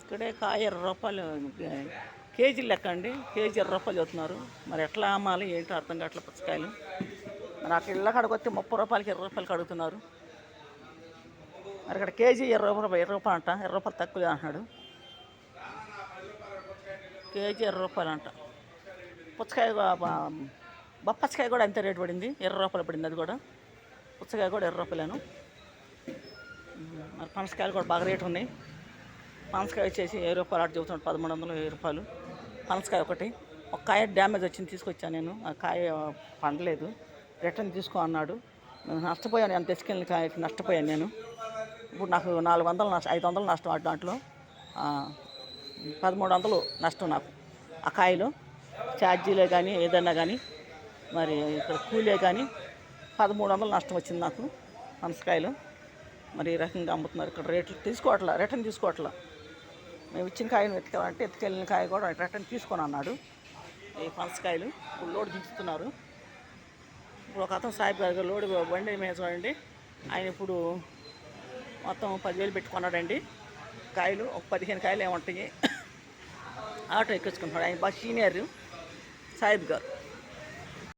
ఇక్కడే కాయ రూపాయలు కేజీ లెక్క అండి. కేజీ రూపాయలు చదువుతున్నారు. మరి ఎట్లా అమ్మాలి ఏంటో అర్థం కావట్లేదు పుచ్చకాయలు. మరి అక్కడ ఇళ్ళ కాడికి వస్తే 30 రూపాయలకి 20 రూపాయలకి అడుగుతున్నారు. మరి ఇక్కడ కేజీ 20 రూపాయలు అంట. 20 రూపాయలు తక్కువ అంటున్నాడు. కేజీ 20 రూపాయలు అంట. పుచ్చకాయ బొప్పచ్చకాయ కూడా అంతే రేటు పడింది. 20 రూపాయలు పడింది. అది కూడా పుచ్చకాయ కూడా 20 రూపాయలేను. మరి పనసకాయలు కూడా బాగా రేటు ఉన్నాయి. పనసకాయ వచ్చేసి 20 రూపాయలు అటు చెబుతున్నాడు. 1300 20 రూపాయలు పనసకాయ ఒకటి. ఒక కాయ డ్యామేజ్ వచ్చింది, తీసుకొచ్చాను నేను. ఆ కాయ పండలేదు, రిటర్న్ తీసుకో అన్నాడు. నేను నష్టపోయాను. ఎంత తెచ్చుకెళ్ళిన కాయకి నష్టపోయాను నేను. ఇప్పుడు నాకు 400 నష్టం, 500 నష్టం. దాంట్లో 1300 నష్టం నాకు ఆ కాయలు. ఛార్జీలే కానీ ఏదన్నా కానీ మరి ఇక్కడ కూలే కానీ 1300 నష్టం వచ్చింది నాకు పనసకాయలు. మరి ఈ రకంగా అమ్ముతున్నారు ఇక్కడ. రేట్లు తీసుకోవట్లా, రిటర్న్ తీసుకోవట్లా. మేము ఇచ్చిన కాయను ఎత్తుకెళ్ళిన కాయ కూడా రిటర్న్ తీసుకొని అన్నాడు. ఈ పనసకాయలు ఇప్పుడు లోడ్ దించుతున్నారు. ఇప్పుడు ఒక అతను సాహిబ్ గారు లోడ్ బండి మీద చూడండి. ఆయన ఇప్పుడు మొత్తం 10,000 పెట్టుకున్నాడండి. కాయలు ఒక 15 కాయలు ఏముంటాయి. ఆటో ఎక్కించుకుంటున్నాడు. ఆయన బాగా సీనియర్ సాహిబ్ గారు.